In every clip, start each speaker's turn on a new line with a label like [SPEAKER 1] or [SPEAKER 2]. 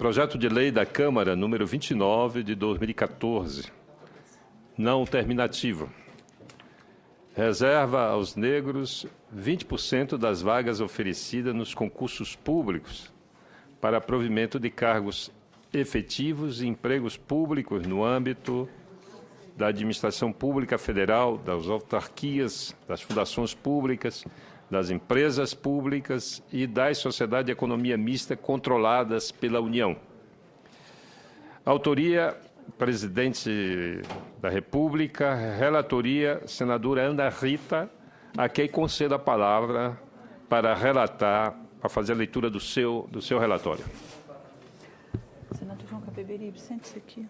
[SPEAKER 1] Projeto de Lei da Câmara, número 29, de 2014, não terminativo. Reserva aos negros 20% das vagas oferecidas nos concursos públicos para provimento de cargos efetivos e empregos públicos no âmbito da administração pública federal, das autarquias, das fundações públicas, das empresas públicas e das sociedades de economia mista controladas pela União. Autoria, presidente da República. Relatoria, senadora Ana Rita, a quem concedo a palavra para relatar, para fazer a leitura do seu relatório.
[SPEAKER 2] Senador João Capiberibe, sente-se aqui.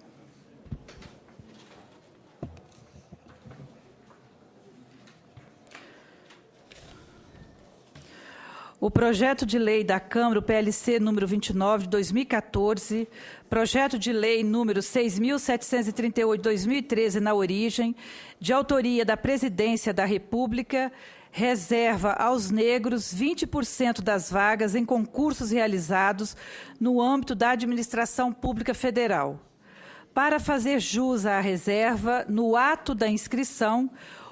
[SPEAKER 2] O projeto de lei da Câmara, o PLC número 29 de 2014, projeto de lei número 6.738 de 2013 na origem, de autoria da Presidência da República, reserva aos negros 20% das vagas em concursos realizados no âmbito da administração pública federal. Para fazer jus à reserva, no ato da inscrição,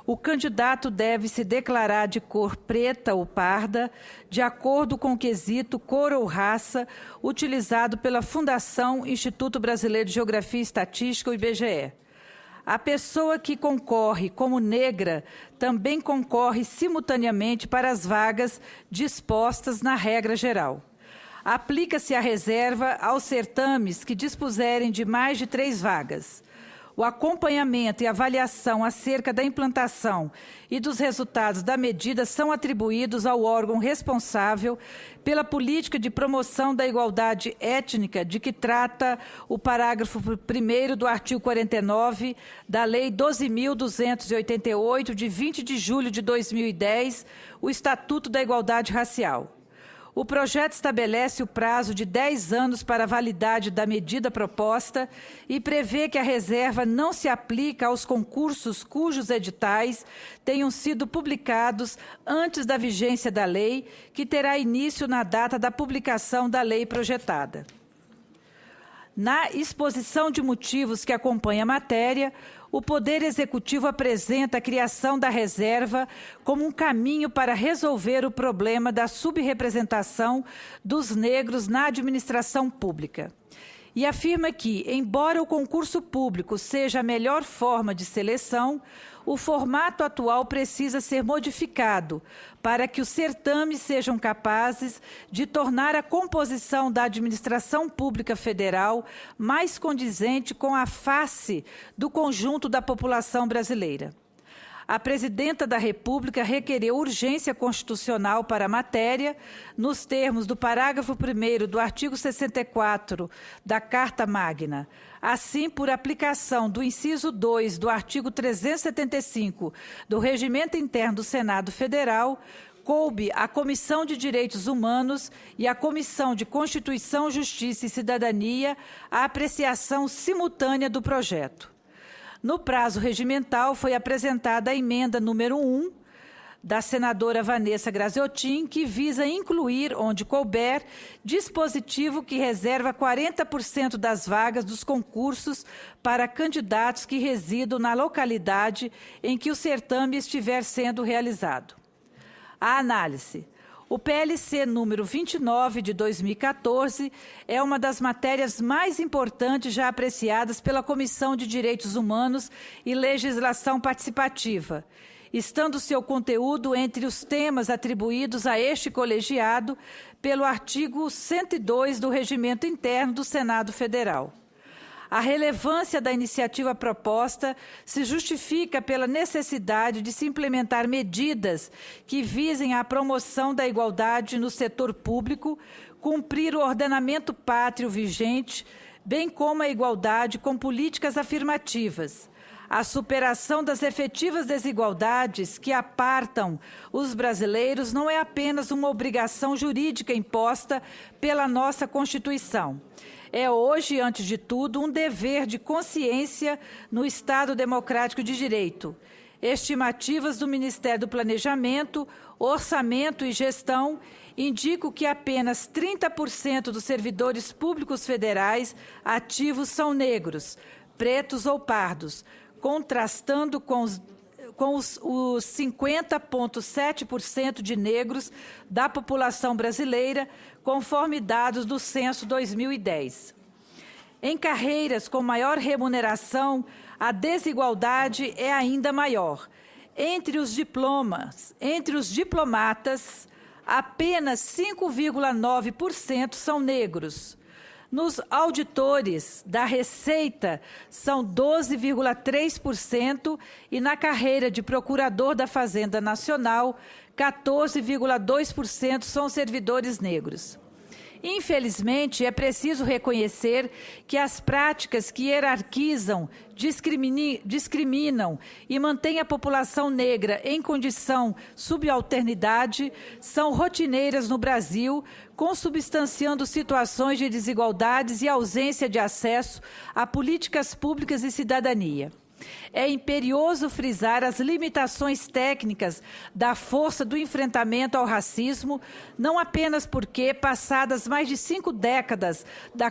[SPEAKER 2] o candidato deve se declarar de cor preta ou parda, de acordo com o quesito cor ou raça, utilizado pela Fundação Instituto Brasileiro de Geografia e Estatística, o IBGE. A pessoa que concorre como negra também concorre simultaneamente para as vagas dispostas na regra geral. Aplica-se a reserva aos certames que dispuserem de mais de 3 vagas. O acompanhamento e avaliação acerca da implantação e dos resultados da medida são atribuídos ao órgão responsável pela política de promoção da igualdade étnica de que trata o parágrafo 1º do artigo 49 da Lei 12.288, de 20 de julho de 2010, o Estatuto da Igualdade Racial. O projeto estabelece o prazo de 10 anos para a validade da medida proposta e prevê que a reserva não se aplica aos concursos cujos editais tenham sido publicados antes da vigência da lei, que terá início na data da publicação da lei projetada. Na exposição de motivos que acompanha a matéria, o Poder Executivo apresenta a criação da reserva como um caminho para resolver o problema da subrepresentação dos negros na administração pública. E afirma que, embora o concurso público seja a melhor forma de seleção, o formato atual precisa ser modificado para que os certames sejam capazes de tornar a composição da administração pública federal mais condizente com a face do conjunto da população brasileira. A Presidenta da República requereu urgência constitucional para a matéria, nos termos do parágrafo 1º do artigo 64 da Carta Magna. Assim, por aplicação do inciso 2 do artigo 375 do Regimento Interno do Senado Federal, coube à Comissão de Direitos Humanos e à Comissão de Constituição, Justiça e Cidadania a apreciação simultânea do projeto. No prazo regimental, foi apresentada a emenda número 1 da senadora Vanessa Graziotin, que visa incluir, onde couber, dispositivo que reserva 40% das vagas dos concursos para candidatos que residam na localidade em que o certame estiver sendo realizado. A análise. O PLC número 29 de 2014 é uma das matérias mais importantes já apreciadas pela Comissão de Direitos Humanos e Legislação Participativa, estando seu conteúdo entre os temas atribuídos a este colegiado pelo artigo 102 do Regimento Interno do Senado Federal. A relevância da iniciativa proposta se justifica pela necessidade de se implementar medidas que visem a promoção da igualdade no setor público, cumprir o ordenamento pátrio vigente, bem como a igualdade com políticas afirmativas, a superação das efetivas desigualdades que apartam os brasileiros não é apenas uma obrigação jurídica imposta pela nossa Constituição. É hoje, antes de tudo, um dever de consciência no Estado democrático de direito. Estimativas do Ministério do Planejamento, Orçamento e Gestão indicam que apenas 30% dos servidores públicos federais ativos são negros, pretos ou pardos, contrastando com os 50,7% de negros da população brasileira, conforme dados do Censo 2010. Em carreiras com maior remuneração, a desigualdade é ainda maior. Entre os diplomatas, apenas 5,9% são negros. Nos auditores da Receita, são 12,3% e na carreira de procurador da Fazenda Nacional, 14,2% são servidores negros. Infelizmente, é preciso reconhecer que as práticas que hierarquizam, discriminam e mantêm a população negra em condição subalternidade são rotineiras no Brasil, consubstanciando situações de desigualdades e ausência de acesso a políticas públicas e cidadania. É imperioso frisar as limitações técnicas da força do enfrentamento ao racismo, não apenas porque, passadas mais de 5 décadas da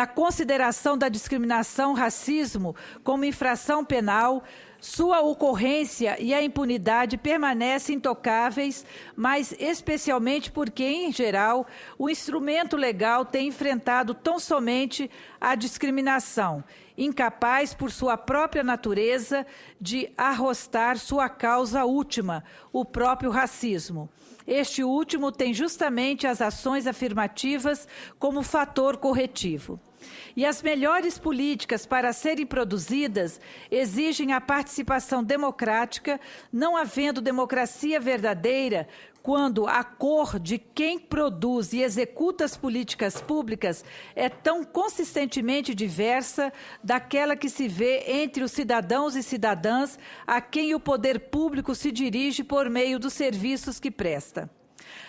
[SPEAKER 2] consideração da discriminação, racismo como infração penal, sua ocorrência e a impunidade permanecem intocáveis, mas especialmente porque, em geral, o instrumento legal tem enfrentado tão somente a discriminação, incapaz, por sua própria natureza, de arrostar sua causa última, o próprio racismo. Este último tem justamente as ações afirmativas como fator corretivo. E as melhores políticas para serem produzidas exigem a participação democrática, não havendo democracia verdadeira quando a cor de quem produz e executa as políticas públicas é tão consistentemente diversa daquela que se vê entre os cidadãos e cidadãs a quem o poder público se dirige por meio dos serviços que presta.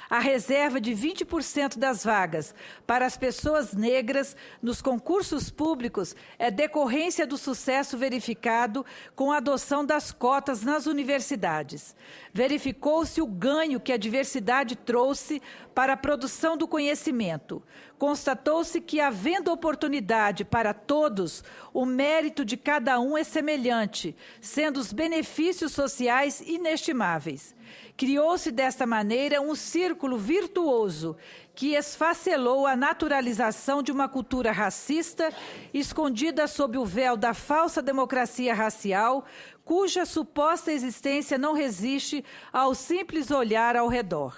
[SPEAKER 2] A reserva de 20% das vagas para as pessoas negras nos concursos públicos é decorrência do sucesso verificado com a adoção das cotas nas universidades. Verificou-se o ganho que a diversidade trouxe para a produção do conhecimento. Constatou-se que, havendo oportunidade para todos, o mérito de cada um é semelhante, sendo os benefícios sociais inestimáveis. Criou-se desta maneira um círculo virtuoso que esfacelou a naturalização de uma cultura racista escondida sob o véu da falsa democracia racial, cuja suposta existência não resiste ao simples olhar ao redor.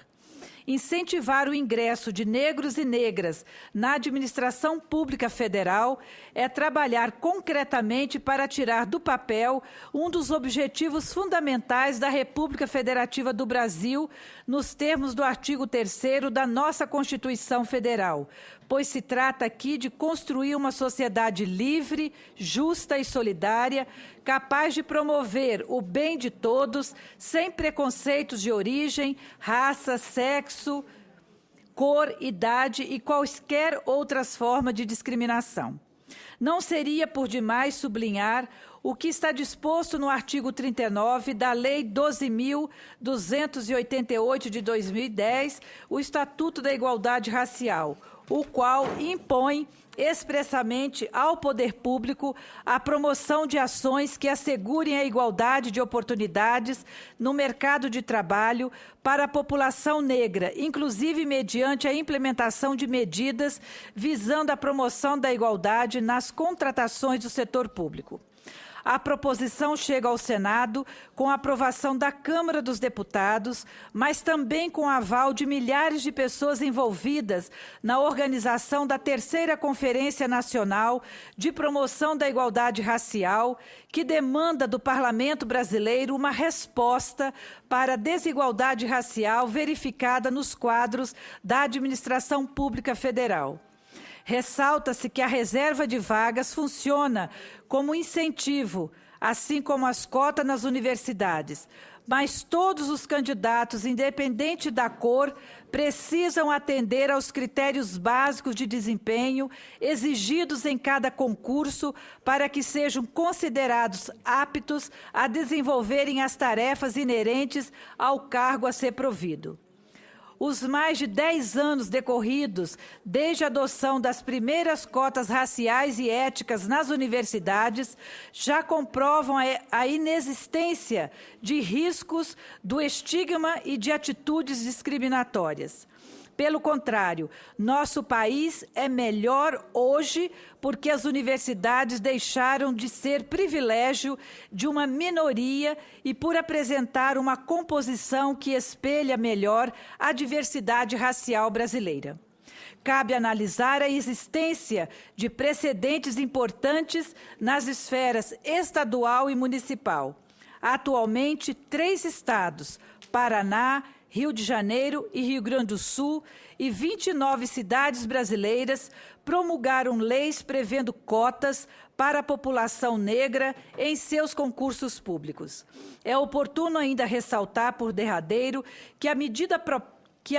[SPEAKER 2] Incentivar o ingresso de negros e negras na administração pública federal é trabalhar concretamente para tirar do papel um dos objetivos fundamentais da República Federativa do Brasil, nos termos do artigo 3º da nossa Constituição Federal, pois se trata aqui de construir uma sociedade livre, justa e solidária, capaz de promover o bem de todos, sem preconceitos de origem, raça, sexo, cor, idade e quaisquer outras formas de discriminação. Não seria por demais sublinhar o que está disposto no artigo 39 da Lei 12.288 de 2010, o Estatuto da Igualdade Racial, o qual impõe expressamente ao poder público a promoção de ações que assegurem a igualdade de oportunidades no mercado de trabalho para a população negra, inclusive mediante a implementação de medidas visando a promoção da igualdade nas contratações do setor público. A proposição chega ao Senado com a aprovação da Câmara dos Deputados, mas também com o aval de milhares de pessoas envolvidas na organização da 3ª Conferência Nacional de Promoção da Igualdade Racial, que demanda do Parlamento brasileiro uma resposta para a desigualdade racial verificada nos quadros da administração pública federal. Ressalta-se que a reserva de vagas funciona como incentivo, assim como as cotas nas universidades, mas todos os candidatos, independente da cor, precisam atender aos critérios básicos de desempenho exigidos em cada concurso para que sejam considerados aptos a desenvolverem as tarefas inerentes ao cargo a ser provido. Os mais de 10 anos decorridos desde a adoção das primeiras cotas raciais e éticas nas universidades já comprovam a inexistência de riscos do estigma e de atitudes discriminatórias. Pelo contrário, nosso país é melhor hoje porque as universidades deixaram de ser privilégio de uma minoria e por apresentar uma composição que espelha melhor a diversidade racial brasileira. Cabe analisar a existência de precedentes importantes nas esferas estadual e municipal. Atualmente, 3 estados, Paraná, Rio de Janeiro e Rio Grande do Sul, e 29 cidades brasileiras promulgaram leis prevendo cotas para a população negra em seus concursos públicos. É oportuno ainda ressaltar, por derradeiro, que a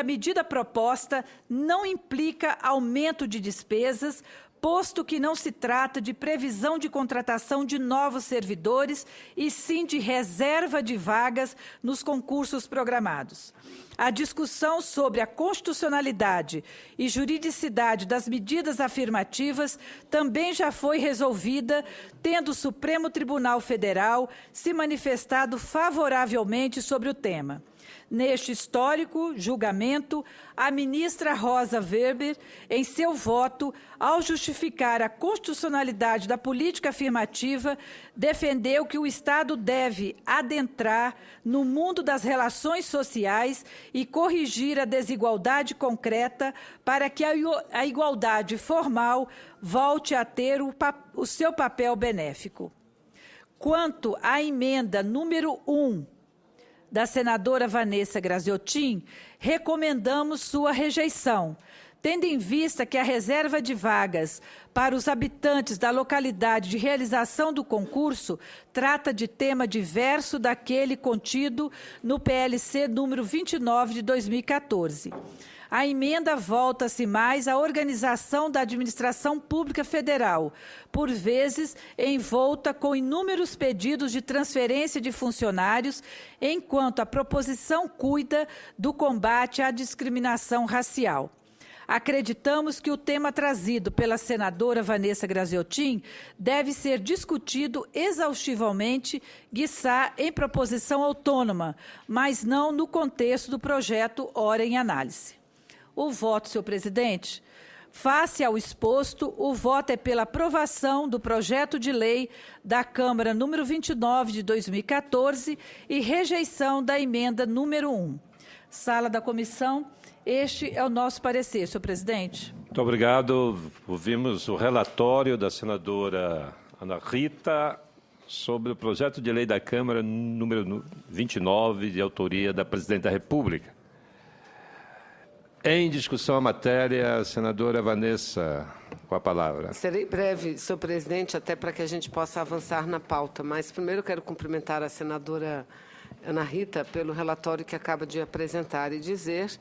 [SPEAKER 2] medida proposta não implica aumento de despesas, posto que não se trata de previsão de contratação de novos servidores, e sim de reserva de vagas nos concursos programados. A discussão sobre a constitucionalidade e juridicidade das medidas afirmativas também já foi resolvida, tendo o Supremo Tribunal Federal se manifestado favoravelmente sobre o tema. Neste histórico julgamento, a ministra Rosa Weber, em seu voto, ao justificar a constitucionalidade da política afirmativa, defendeu que o Estado deve adentrar no mundo das relações sociais e corrigir a desigualdade concreta para que a igualdade formal volte a ter o seu papel benéfico. Quanto à emenda número 1, da senadora Vanessa Graziotin, recomendamos sua rejeição, tendo em vista que a reserva de vagas para os habitantes da localidade de realização do concurso trata de tema diverso daquele contido no PLC número 29 de 2014. A emenda volta-se mais à organização da administração pública federal, por vezes envolta com inúmeros pedidos de transferência de funcionários, enquanto a proposição cuida do combate à discriminação racial. Acreditamos que o tema trazido pela senadora Vanessa Graziotin deve ser discutido exaustivamente, quiçá em proposição autônoma, mas não no contexto do projeto ora em análise. O voto, senhor presidente. Face ao exposto, o voto é pela aprovação do projeto de lei da Câmara número 29 de 2014 e rejeição da emenda número 1. Sala da comissão, este é o nosso parecer, senhor presidente.
[SPEAKER 1] Muito obrigado. Ouvimos o relatório da senadora Ana Rita sobre o projeto de lei da Câmara número 29, de autoria da Presidente da República. Em discussão a matéria, a senadora Vanessa, com a palavra.
[SPEAKER 3] Serei breve, senhor presidente, até para que a gente possa avançar na pauta. Mas primeiro quero cumprimentar a senadora Ana Rita pelo relatório que acaba de apresentar e dizer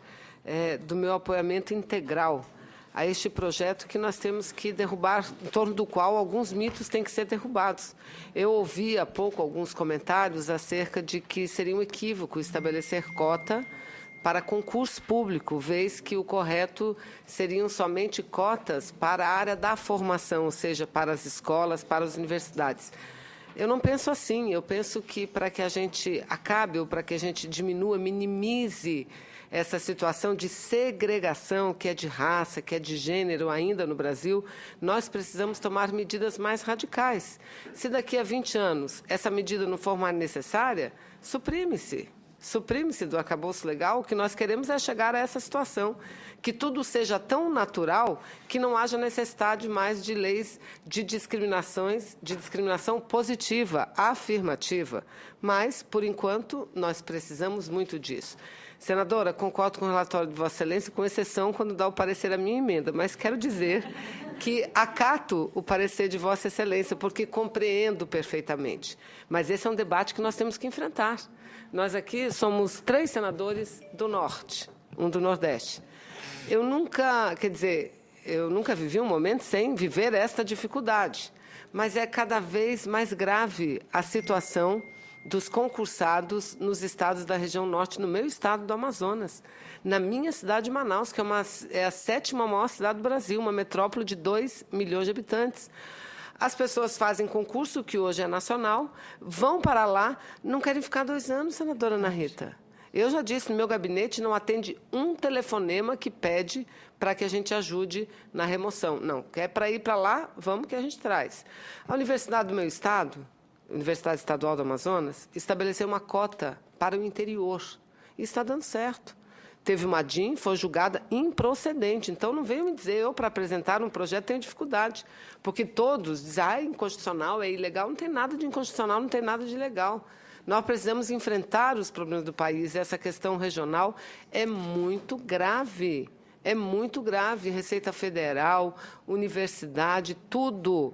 [SPEAKER 3] do meu apoiamento integral a este projeto que nós temos que derrubar, em torno do qual alguns mitos têm que ser derrubados. Eu ouvi há pouco alguns comentários acerca de que seria um equívoco estabelecer cota para concurso público, vez que o correto seriam somente cotas para a área da formação, ou seja, para as escolas, para as universidades. Eu não penso assim. Eu penso que para que a gente acabe, ou para que a gente diminua, minimize essa situação de segregação, que é de raça, que é de gênero ainda no Brasil, nós precisamos tomar medidas mais radicais. Se daqui a 20 anos essa medida não for mais necessária, suprime-se. Suprime-se do arcabouço legal. O que nós queremos é chegar a essa situação, que tudo seja tão natural que não haja necessidade mais de leis de discriminação positiva, afirmativa. Mas, por enquanto, nós precisamos muito disso. Senadora, concordo com o relatório de Vossa Excelência, com exceção quando dá o parecer à minha emenda, mas quero dizer que acato o parecer de Vossa Excelência, porque compreendo perfeitamente. Mas esse é um debate que nós temos que enfrentar. Nós aqui somos 3 senadores do Norte, um do Nordeste. Eu nunca vivi um momento sem viver esta dificuldade, mas é cada vez mais grave a situação dos concursados nos estados da região norte, no meu estado do Amazonas, na minha cidade de Manaus, que é a 7ª maior cidade do Brasil, uma metrópole de 2 milhões de habitantes. As pessoas fazem concurso, que hoje é nacional, vão para lá, não querem ficar 2 anos, senadora Ana Rita. Eu já disse, no meu gabinete não atende um telefonema que pede para que a gente ajude na remoção. Não, quer para ir para lá, vamos que a gente traz. A universidade do meu estado, Universidade Estadual do Amazonas, estabeleceu uma cota para o interior. E está dando certo. Teve uma DIN, foi julgada improcedente. Então, não venham me dizer, eu, para apresentar um projeto, tenho dificuldade. Porque todos dizem, é inconstitucional, é ilegal. Não tem nada de inconstitucional, não tem nada de ilegal. Nós precisamos enfrentar os problemas do país. Essa questão regional é muito grave. É muito grave. Receita Federal, universidade, tudo.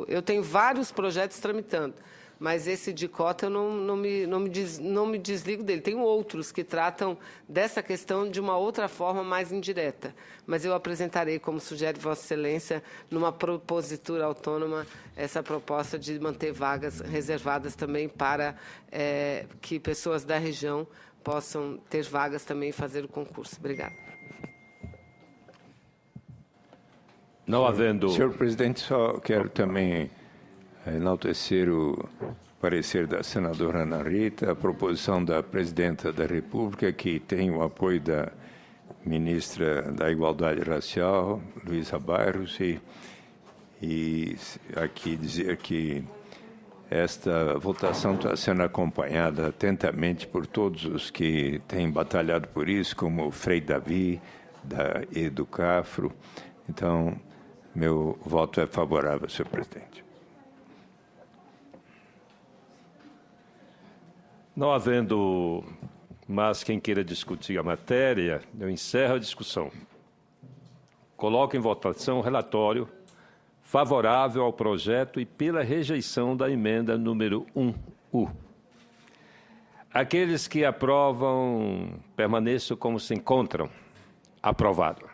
[SPEAKER 3] Eu tenho vários projetos tramitando, mas esse de cota eu não me desligo dele. Tenho outros que tratam dessa questão de uma outra forma mais indireta. Mas eu apresentarei, como sugere Vossa Excelência, numa propositura autônoma, essa proposta de manter vagas reservadas também para que pessoas da região possam ter vagas também e fazer o concurso. Obrigada.
[SPEAKER 1] Não havendo...
[SPEAKER 4] Senhor presidente, só quero também enaltecer o parecer da senadora Ana Rita, a proposição da presidenta da República, que tem o apoio da ministra da Igualdade Racial, Luísa Bairros, e aqui dizer que esta votação está sendo acompanhada atentamente por todos os que têm batalhado por isso, como o Frei Davi, da Educafro. Então, meu voto é favorável, senhor presidente.
[SPEAKER 1] Não havendo mais quem queira discutir a matéria, eu encerro a discussão. Coloco em votação o relatório favorável ao projeto e pela rejeição da emenda número 1U. Aqueles que aprovam, permaneçam como se encontram. Aprovado.